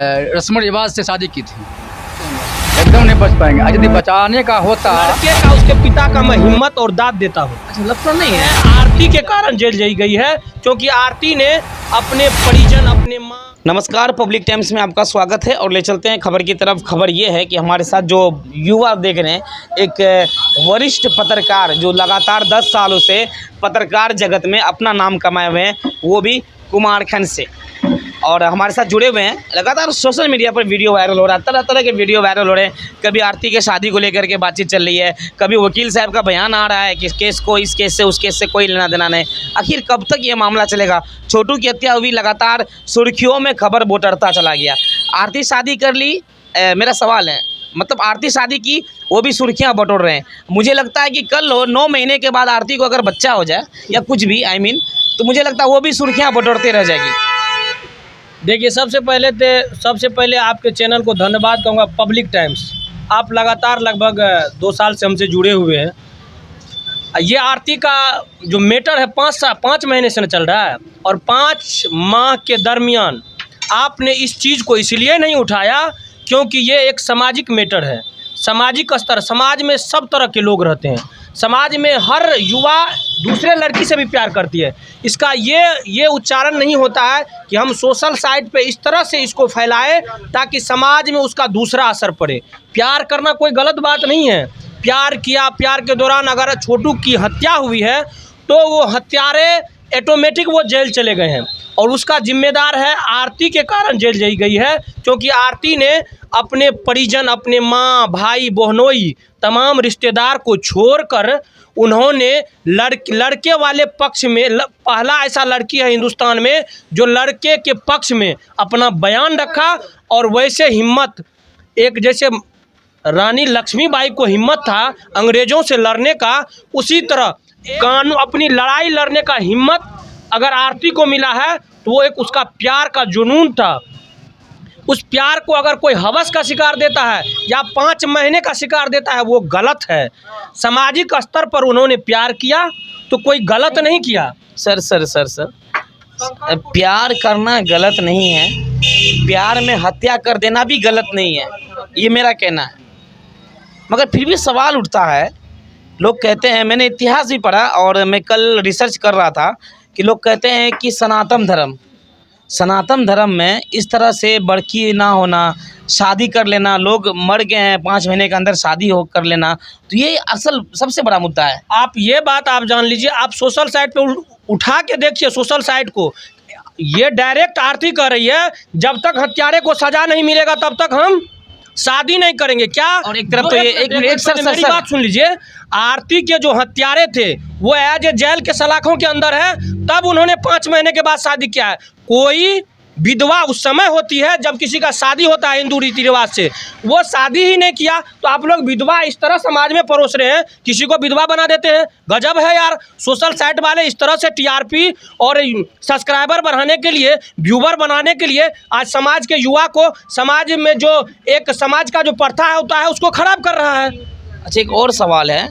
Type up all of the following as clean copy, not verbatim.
रस्म रिवाज से शादी की थी, एकदम नहीं बच पाएंगे। यदि बचाने का होता लड़के का उसके पिता का मैं हिम्मत और दाद देता हूँ। अच्छा, लगता नहीं है। आरती के कारण जेल जाई गई है, क्योंकि आरती ने अपने परिजन, अपने माँ। नमस्कार, पब्लिक टाइम्स में आपका स्वागत है और ले चलते हैं खबर की तरफ। खबर ये है कि हमारे साथ जो युवा देख रहे हैं, एक वरिष्ठ पत्रकार जो लगातार 10 सालों से पत्रकार जगत में अपना नाम कमाए हुए हैं, वो भी कुमारखंड से, और हमारे साथ जुड़े हुए हैं। लगातार सोशल मीडिया पर वीडियो वायरल हो रहा है, तरह तरह के वीडियो वायरल हो रहे हैं। कभी आरती के शादी को लेकर के बातचीत चल रही है, कभी वकील साहब का बयान आ रहा है कि इस केस को इस केस से उस केस से कोई लेना देना नहीं। आखिर कब तक ये मामला चलेगा? छोटू की हत्या हुई, लगातार सुर्खियों में खबर बोटरता चला गया। आरती शादी कर ली, मेरा सवाल है, मतलब आरती शादी की, वो भी सुर्खियां बटोर रहे हैं। मुझे लगता है कि कल हो 9 महीने के बाद आरती को अगर बच्चा हो जाए या कुछ भी तो मुझे लगता है वो भी सुर्खियां बटोरते रह जाएगी। देखिए, सबसे पहले आपके चैनल को धन्यवाद कहूँगा, पब्लिक टाइम्स। आप लगातार लगभग 2 साल से हमसे जुड़े हुए हैं। ये आरती का जो मैटर है 5 महीने से चल रहा है, और 5 माह के दरमियान आपने इस चीज़ को इसलिए नहीं उठाया क्योंकि ये एक सामाजिक मैटर है। सामाजिक स्तर, समाज में सब तरह के लोग रहते हैं, समाज में हर युवा दूसरे लड़की से भी प्यार करती है। इसका ये उच्चारण नहीं होता है कि हम सोशल साइट पे इस तरह से इसको फैलाएं ताकि समाज में उसका दूसरा असर पड़े। प्यार करना कोई गलत बात नहीं है। प्यार किया, प्यार के दौरान अगर छोटू की हत्या हुई है तो वो हत्यारे ऑटोमेटिक वो जेल चले गए हैं, और उसका जिम्मेदार है आरती के कारण जेल जाई गई है, क्योंकि आरती ने अपने परिजन, अपने माँ, भाई, बहनोई, तमाम रिश्तेदार को छोड़कर उन्होंने लड़के वाले पक्ष में, पहला ऐसा लड़की है हिंदुस्तान में जो लड़के के पक्ष में अपना बयान रखा। और वैसे हिम्मत, एक जैसे रानी लक्ष्मीबाई को हिम्मत था अंग्रेज़ों से लड़ने का, उसी तरह कानून अपनी लड़ाई लड़ने का हिम्मत अगर आरती को मिला है तो वो एक उसका प्यार का जुनून था। उस प्यार को अगर कोई हवस का शिकार देता है या 5 महीने का शिकार देता है, वो गलत है। सामाजिक स्तर पर उन्होंने प्यार किया तो कोई गलत नहीं किया। सर, प्यार करना गलत नहीं है, प्यार में हत्या कर देना भी गलत नहीं है, ये मेरा कहना है। मगर फिर भी सवाल उठता है, लोग कहते हैं, मैंने इतिहास भी पढ़ा और मैं कल रिसर्च कर रहा था कि लोग कहते हैं कि सनातन धर्म में इस तरह से बड़की ना होना, शादी कर लेना, लोग मर गए हैं 5 महीने के अंदर शादी हो कर लेना, तो ये असल सबसे बड़ा मुद्दा है। आप ये बात आप जान लीजिए, आप सोशल साइट पे उठा के देखिए सोशल साइट को, ये डायरेक्ट आरती कर रही है, जब तक हत्यारे को सजा नहीं मिलेगा तब तक हम शादी नहीं करेंगे। क्या? और एक तरफ तो ये एक मेरी बात सुन लीजिए, आरती के जो हत्यारे थे वो एज ए जेल के सलाखों के अंदर है, तब उन्होंने 5 महीने के बाद शादी किया है। कोई विधवा उस समय होती है जब किसी का शादी होता है हिंदू रीति रिवाज से, वो शादी ही नहीं किया तो आप लोग विधवा इस तरह समाज में परोस रहे हैं, किसी को विधवा बना देते हैं। गजब है यार, सोशल साइट वाले इस तरह से टीआरपी और सब्सक्राइबर बढ़ाने के लिए, व्यूवर बनाने के लिए आज समाज के युवा को, समाज में जो एक समाज का जो प्रथा होता है उसको खराब कर रहा है। अच्छा, एक और सवाल है,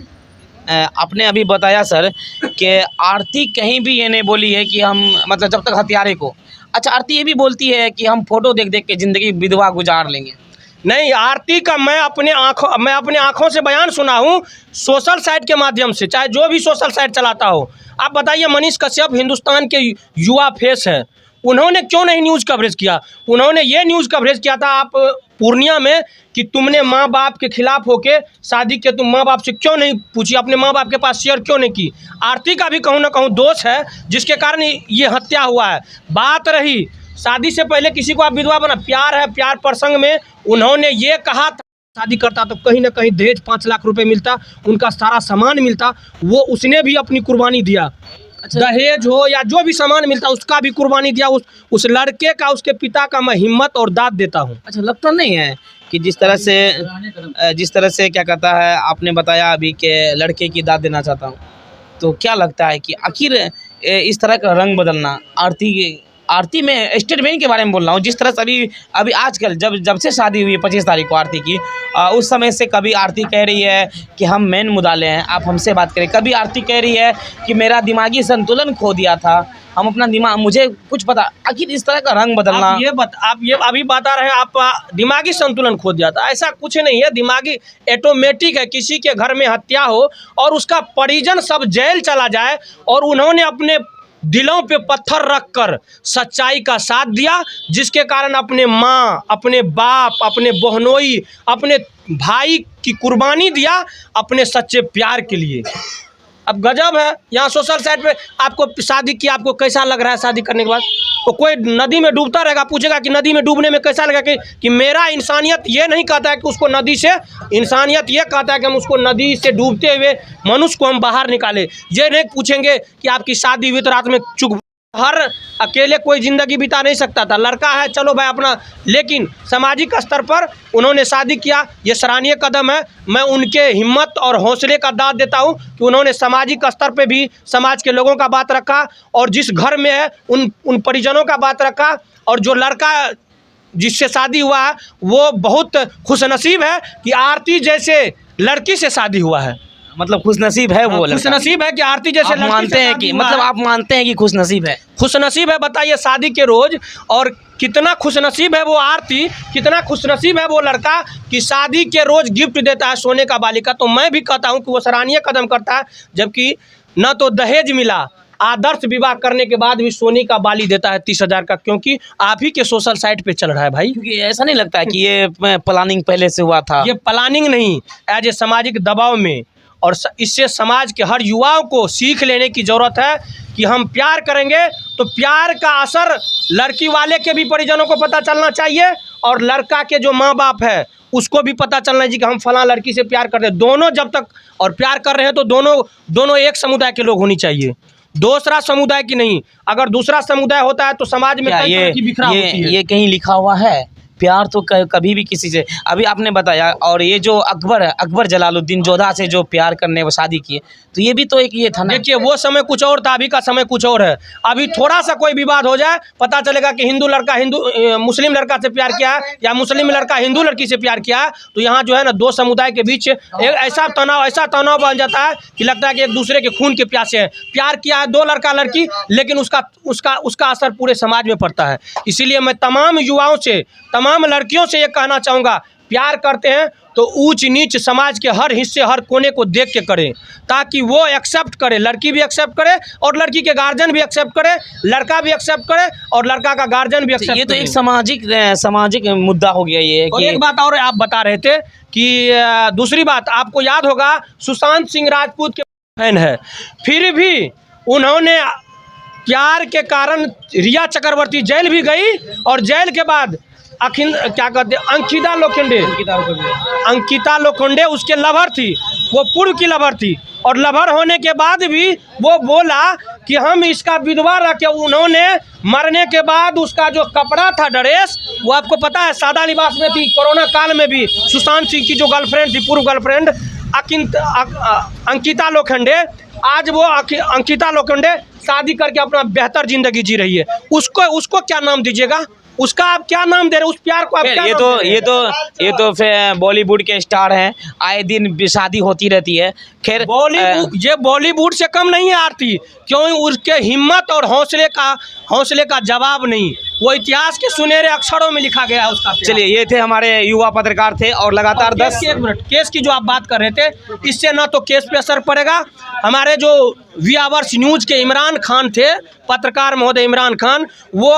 आपने अभी बताया सर कि आरती कहीं भी ये नहीं बोली है कि हम, मतलब जब तक हत्यारे को, अच्छा आरती ये भी बोलती है कि हम फोटो देख देख के ज़िंदगी विधवा गुजार लेंगे। नहीं, आरती का मैं अपने आँखों से बयान सुना हूँ, सोशल साइट के माध्यम से, चाहे जो भी सोशल साइट चलाता हो। आप बताइए, मनीष कश्यप हिंदुस्तान के युवा फेस हैं, उन्होंने क्यों नहीं न्यूज़ कवरेज किया? उन्होंने ये न्यूज़ कवरेज किया था आप पूर्णिया में कि तुमने माँ बाप के खिलाफ होके शादी के, तुम माँ बाप से क्यों नहीं पूछी, अपने माँ बाप के पास शेयर क्यों नहीं की? आरती का भी कहूँ ना कहूँ दोष है जिसके कारण ये हत्या हुआ है। बात रही शादी से पहले किसी को आप विधवा बना, प्यार है, प्यार प्रसंग में उन्होंने ये कहा था शादी करता तो कहीं ना कहीं दहेज 5 लाख रुपए मिलता, उनका सारा सामान मिलता, वो उसने भी अपनी कुर्बानी दिया। अच्छा, दहेज हो या जो भी सामान मिलता उसका भी कुर्बानी दिया। उस लड़के का, उसके पिता का मैं हिम्मत और दाद देता हूँ। अच्छा, लगता नहीं है कि जिस तरह से क्या कहता है, आपने बताया अभी कि लड़के की दाद देना चाहता हूँ, तो क्या लगता है कि आखिर इस तरह का रंग बदलना, आरती में स्टेटमेंट के बारे में बोल रहा हूँ, जिस तरह से अभी आजकल जब से शादी हुई है 25 तारीख को आरती की, उस समय से कभी आरती कह रही है कि हम मेन मुद्दाले हैं, आप हमसे बात करें, कभी आरती कह रही है कि मेरा दिमागी संतुलन खो दिया था, हम अपना दिमाग, मुझे कुछ पता, आखिर इस तरह का रंग बदलना। आप ये अभी बता रहे हैं, आप दिमागी संतुलन खो जाता है। ऐसा कुछ नहीं है, दिमागी ऑटोमेटिक है। किसी के घर में हत्या हो और उसका परिजन सब जेल चला जाए और उन्होंने अपने दिलों पे पत्थर रखकर सच्चाई का साथ दिया, जिसके कारण अपने माँ, अपने बाप, अपने बहनोई, अपने भाई की कुर्बानी दिया अपने सच्चे प्यार के लिए। अब गजब है। यहाँ सोशल साइट पे आपको शादी किया, आपको कैसा लग रहा है शादी करने के बाद? तो कोई नदी में डूबता रहेगा, पूछेगा कि नदी में डूबने में कैसा लगा, कि मेरा इंसानियत ये नहीं कहता है कि उसको नदी से, इंसानियत ये कहता है कि हम उसको नदी से डूबते हुए मनुष्य को हम बाहर निकाले। ये नहीं पूछेंगे कि आपकी शादी हुई तो रात में चुप, हर अकेले कोई ज़िंदगी बिता नहीं सकता था, लड़का है चलो भाई अपना, लेकिन सामाजिक स्तर पर उन्होंने शादी किया, ये सराहनीय कदम है। मैं उनके हिम्मत और हौसले का दाद देता हूं कि उन्होंने सामाजिक स्तर पे भी समाज के लोगों का बात रखा और जिस घर में है उन परिजनों का बात रखा। और जो लड़का जिससे शादी हुआ है वो बहुत खुशनसीब है कि आरती जैसे लड़की से शादी हुआ है। मतलब खुशनसीब है वो लड़का। खुशनसीब है कि आरती जैसे लड़की मानते हैं कि, मतलब आप मानते हैं कि खुशनसीब है? खुशनसीब है। बताइए शादी के रोज, और कितना खुशनसीब है वो आरती, कितना खुशनसीब है वो लड़का कि शादी के रोज गिफ्ट देता है सोने का बालिका। तो मैं भी कहता हूं कि वो सराहनीय कदम करता है, जबकि न तो दहेज मिला, आदर्श विवाह करने के बाद भी सोने का बाली देता है 30,000 का, क्योंकि आप ही के सोशल साइट पे चल रहा है भाई। क्योंकि ऐसा नहीं लगता है कि ये प्लानिंग पहले से हुआ था? ये प्लानिंग नहीं, एज ए सामाजिक दबाव में, और इससे समाज के हर युवाओं को सीख लेने की ज़रूरत है कि हम प्यार करेंगे तो प्यार का असर लड़की वाले के भी परिजनों को पता चलना चाहिए और लड़का के जो माँ बाप है उसको भी पता चलना चाहिए कि हम फलां लड़की से प्यार करते हैं। दोनों जब तक और प्यार कर रहे हैं तो दोनों एक समुदाय के लोग होनी चाहिए, दूसरा समुदाय की नहीं। अगर दूसरा समुदाय होता है तो समाज में कई तरह की बिखराव होती है। ये कहीं लिखा हुआ है? प्यार तो कभी भी किसी से, अभी आपने बताया, और ये जो अकबर है, अकबर जलालुद्दीन जोधा से जो प्यार करने वो शादी किए, तो ये भी तो एक ये था ना। देखिए वो समय कुछ और था, अभी का समय कुछ और है। अभी थोड़ा सा कोई विवाद हो जाए, पता चलेगा कि हिंदू लड़का मुस्लिम लड़का से प्यार किया है या मुस्लिम लड़का हिंदू लड़की से प्यार किया है, तो यहाँ जो है ना दो समुदाय के बीच एक ऐसा तनाव बन जाता है कि लगता है कि एक दूसरे के खून के प्यासे हैं। प्यार किया है दो लड़का लड़की, लेकिन उसका असर पूरे समाज में पड़ता है। इसीलिए मैं तमाम युवाओं से, तमाम लड़कियों से ये कहना चाहूँगा, प्यार करते हैं तो ऊंच नीच समाज के हर हिस्से, हर कोने को देख के करें, ताकि वो एक्सेप्ट करे, लड़की भी एक्सेप्ट करे और लड़की के गार्जियन भी एक्सेप्ट करे, लड़का भी एक्सेप्ट करे और लड़का का गार्जियन भी एक्सेप्ट करे। ये तो एक सामाजिक मुद्दा हो गया ये और एक बात और आप बता रहे थे कि दूसरी बात, आपको याद होगा सुशांत सिंह राजपूत के फैन है, फिर भी उन्होंने प्यार के कारण रिया चक्रवर्ती जेल भी गई और जेल के बाद क्या कहते हैं, अंकिता लोखंडे उसके लवर थी, वो पूर्व की लवर थी, और लवर होने के बाद भी वो बोला कि हम इसका विधवा रखे। उन्होंने मरने के बाद उसका जो कपड़ा था, ड्रेस, वो आपको पता है सादा लिबास में थी। कोरोना काल में भी सुशांत सिंह की जो गर्लफ्रेंड थी, पूर्व गर्लफ्रेंड अंकिता लोखंडे, आज वो अंकिता लोखंडे शादी करके अपना बेहतर जिंदगी जी रही है। उसको क्या नाम दीजिएगा? उसका आप क्या नाम दे रहे हैं? उस प्यार को आप क्या ये तो फिर बॉलीवुड के स्टार हैं, आए दिन शादी होती रहती है। खैर ये बॉलीवुड से कम नहीं है आरती, क्यों? उसके हिम्मत और हौसले का जवाब नहीं, वो इतिहास के सुनहरे अक्षरों में लिखा गया है उसका। चलिए, ये थे हमारे युवा पत्रकार थे और लगातार 10 केस की जो आप बात कर रहे थे, इससे ना तो केस पे असर पड़ेगा। हमारे जो वी आवर्स न्यूज़ के इमरान खान थे, पत्रकार महोदय इमरान खान, वो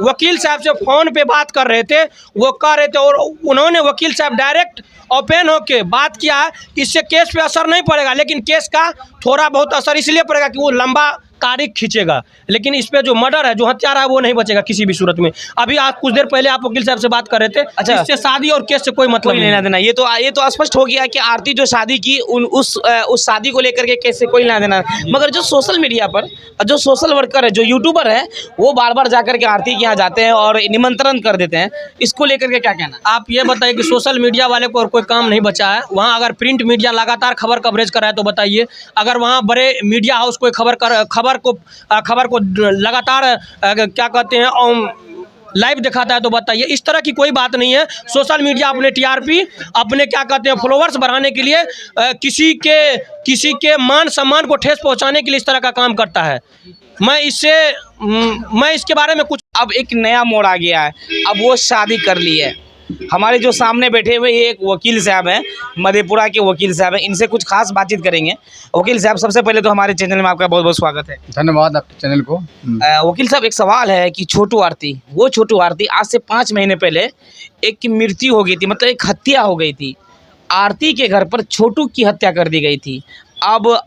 वकील साहब से फ़ोन पे बात कर रहे थे, वो कह रहे थे और उन्होंने वकील साहब डायरेक्ट ओपन होके बात किया है, इससे केस पे असर नहीं पड़ेगा, लेकिन केस का थोड़ा बहुत असर इसलिए पड़ेगा कि वो लंबा तारीख खींचेगा, लेकिन इस पे जो मर्डर है, जो हत्यारा है, वो नहीं बचेगा किसी भी सूरत में। अभी आप कुछ देर पहले आप वकील साहब से बात कर रहे थे, अच्छा, इससे शादी और केस से कोई मतलब नहीं लेना देना। ये तो स्पष्ट हो गया कि आरती जो शादी की उस शादी को लेकर के केस से कोई लेना देना। मगर जो सोशल मीडिया पर जो सोशल वर्कर है, जो यूट्यूबर है, वो बार बार जाकर के आरती के यहाँ जाते हैं और निमंत्रण कर देते हैं, इसको लेकर के क्या कहना? आप ये बताइए कि सोशल मीडिया वाले को और कोई काम नहीं बचा है? वहाँ अगर प्रिंट मीडिया लगातार खबर कवरेज कर रहा है तो बताइए, अगर वहाँ बड़े मीडिया हाउस कोई खबर को लगातार क्या कहते हैं लाइव दिखाता है तो बताइए। इस तरह की कोई बात नहीं है। सोशल मीडिया अपने टीआरपी, अपने क्या कहते हैं फॉलोअर्स बढ़ाने के लिए, किसी के मान सम्मान को ठेस पहुंचाने के लिए इस तरह का काम करता है। मैं इसके बारे में कुछ, अब एक नया मोड़ आ गया है, अब वो शादी कर ली है। हमारे जो सामने बैठे हुए ये एक वकील साहब हैं, मधेपुरा के वकील साहब हैं, इनसे कुछ खास बातचीत करेंगे। वकील साहब, सबसे पहले तो हमारे चैनल में आपका बहुत बहुत स्वागत है। धन्यवाद आपके चैनल को। वकील साहब, एक सवाल है कि छोटू आरती आज से 5 महीने पहले एक की मृत्यु हो गई थी, मतलब एक हत्या हो गई थी। आरती के घर पर छोटू की हत्या कर दी गई थी। अब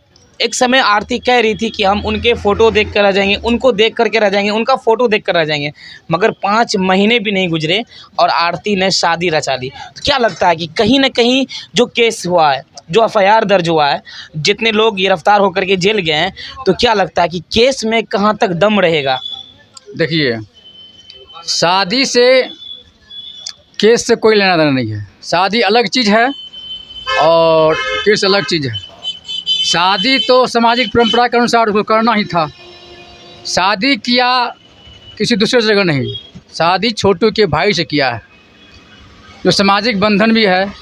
एक समय आरती कह रही थी कि हम उनके फ़ोटो देख कर रह जाएंगे, उनको देख करके रह जाएंगे, उनका फ़ोटो देख कर रह जाएंगे, मगर 5 महीने भी नहीं गुजरे और आरती ने शादी रचा ली। तो क्या लगता है कि कहीं ना कहीं जो केस हुआ है, जो एफआईआर दर्ज हुआ है, जितने लोग गिरफ्तार होकर के जेल गए हैं, तो क्या लगता है कि केस में कहाँ तक दम रहेगा? देखिए, शादी से केस से कोई लेना देना नहीं है। शादी अलग चीज़ है और केस अलग चीज़ है। शादी तो सामाजिक परंपरा के अनुसार उसको करना ही था। शादी किया किसी दूसरे जगह नहीं, शादी छोटू के भाई से किया है, जो सामाजिक बंधन भी है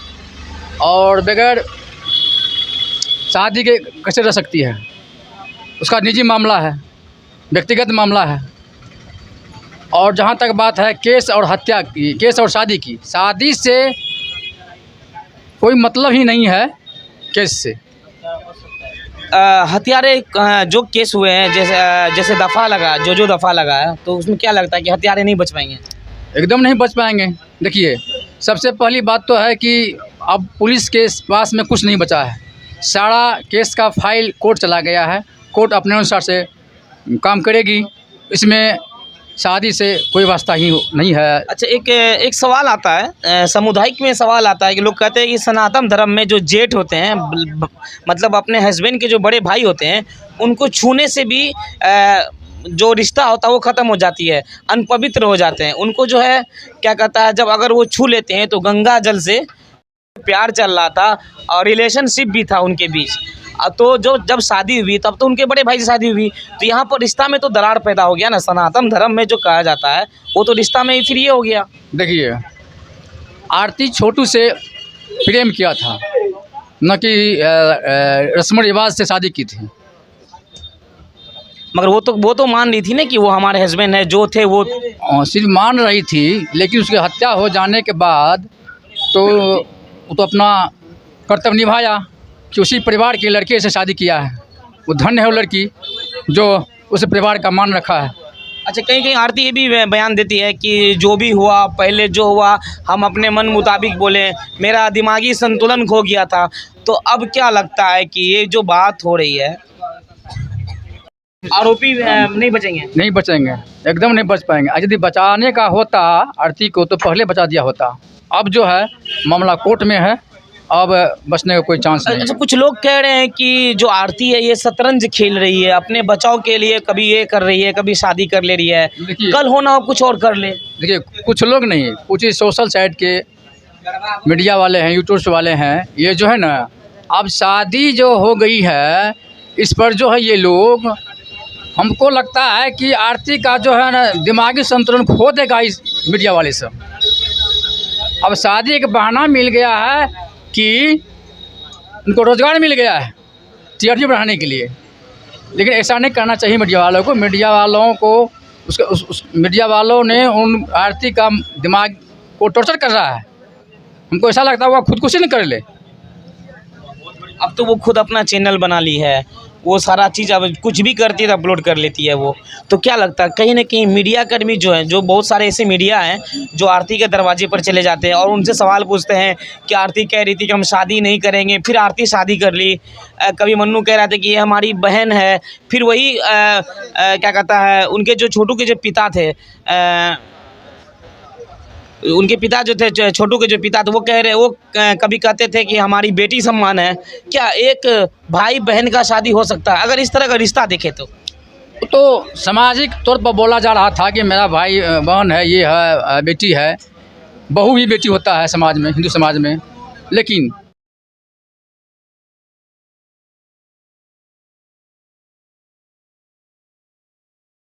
और बगैर शादी के कैसे रह सकती है। उसका निजी मामला है, व्यक्तिगत मामला है। और जहाँ तक बात है केस और हत्या की, केस और शादी की, शादी से कोई मतलब ही नहीं है केस से। हत्यारे जो केस हुए हैं, जैसे दफ़ा लगा, जो दफ़ा लगा है, तो उसमें क्या लगता है कि हत्यारे नहीं बच पाएंगे? एकदम नहीं बच पाएंगे। देखिए, सबसे पहली बात तो है कि अब पुलिस के पास में कुछ नहीं बचा है। सारा केस का फाइल कोर्ट चला गया है, कोर्ट अपने अनुसार से काम करेगी, इसमें शादी से कोई वास्ता ही नहीं है। अच्छा, एक सवाल आता है, सामुदायिक में सवाल आता है कि लोग कहते हैं कि सनातन धर्म में जो जेठ होते हैं, मतलब अपने हस्बैंड के जो बड़े भाई होते हैं, उनको छूने से भी जो रिश्ता होता है वो ख़त्म हो जाती है, अनपवित्र हो जाते हैं। उनको जो है क्या कहता है, जब अगर वो छू लेते हैं तो गंगा जल से प्यार चल रहा था और रिलेशनशिप भी था उनके बीच। तो जब शादी हुई तब तो उनके बड़े भाई से शादी हुई, तो यहाँ पर रिश्ता में तो दरार पैदा हो गया ना। सनातन धर्म में जो कहा जाता है वो तो रिश्ता में ही फिर ये हो गया। देखिए, आरती छोटू से प्रेम किया था, न कि रस्म रिवाज से शादी की थी। मगर वो तो मान रही थी ना कि वो हमारे हस्बैंड है, जो थे वो सिर्फ मान रही थी, लेकिन उसकी हत्या हो जाने के बाद तो वो तो अपना कर्तव्य निभाया कि उसी परिवार के लड़के से शादी किया है। वो धन्य है वो लड़की जो उस परिवार का मान रखा है। अच्छा, कहीं आरती ये भी बयान देती है कि जो भी हुआ, पहले जो हुआ हम अपने मन मुताबिक बोले, मेरा दिमागी संतुलन खो गया था। तो अब क्या लगता है कि ये जो बात हो रही है, आरोपी नहीं बचेंगे? नहीं बचेंगे, एकदम नहीं बच पाएंगे। यदि बचाने का होता आरती को तो पहले बचा दिया होता। अब जो है मामला कोर्ट में है, अब बचने का कोई चांस नहीं। अच्छा, कुछ लोग कह रहे हैं कि जो आरती है ये शतरंज खेल रही है अपने बचाव के लिए, कभी ये कर रही है, कभी शादी कर ले रही है, कल होना हो कुछ और कर ले। देखिए, कुछ लोग नहीं, कुछ ही सोशल साइट के मीडिया वाले हैं, यूट्यूब वाले हैं, ये जो है ना, अब शादी जो हो गई है इस पर जो है ये लोग, हमको लगता है कि आरती का जो है ना दिमागी संतुलन खो देगा इस मीडिया वाले सब। अब शादी का बहाना मिल गया है कि उनको रोज़गार मिल गया है टीआरपी बढ़ाने के लिए, लेकिन ऐसा नहीं करना चाहिए मीडिया वालों को। मीडिया वालों को मीडिया वालों ने उन आरती का दिमाग को टॉर्चर कर रहा है। हमको ऐसा लगता है वो खुदकुशी नहीं कर ले। अब तो वो खुद अपना चैनल बना ली है, वो सारा चीज़ अब कुछ भी करती है तो अपलोड कर लेती है वो। तो क्या लगता है कहीं ना कहीं मीडिया कर्मी जो हैं, जो बहुत सारे ऐसे मीडिया हैं जो आरती के दरवाजे पर चले जाते हैं और उनसे सवाल पूछते हैं कि आरती कह रही थी कि हम शादी नहीं करेंगे, फिर आरती शादी कर ली। कभी मन्नू कह रहा था कि ये हमारी बहन है, फिर वही क्या कहता है, उनके जो छोटू के जो पिता थे, उनके पिता जो थे, छोटू के जो पिता थे, वो कह रहे, वो कभी कहते थे कि हमारी बेटी सम्मान है। क्या एक भाई बहन का शादी हो सकता है अगर इस तरह का रिश्ता देखे तो सामाजिक तौर पर बोला जा रहा था कि मेरा भाई बहन है, ये है, बेटी है, बहू भी बेटी होता है समाज में, हिंदू समाज में। लेकिन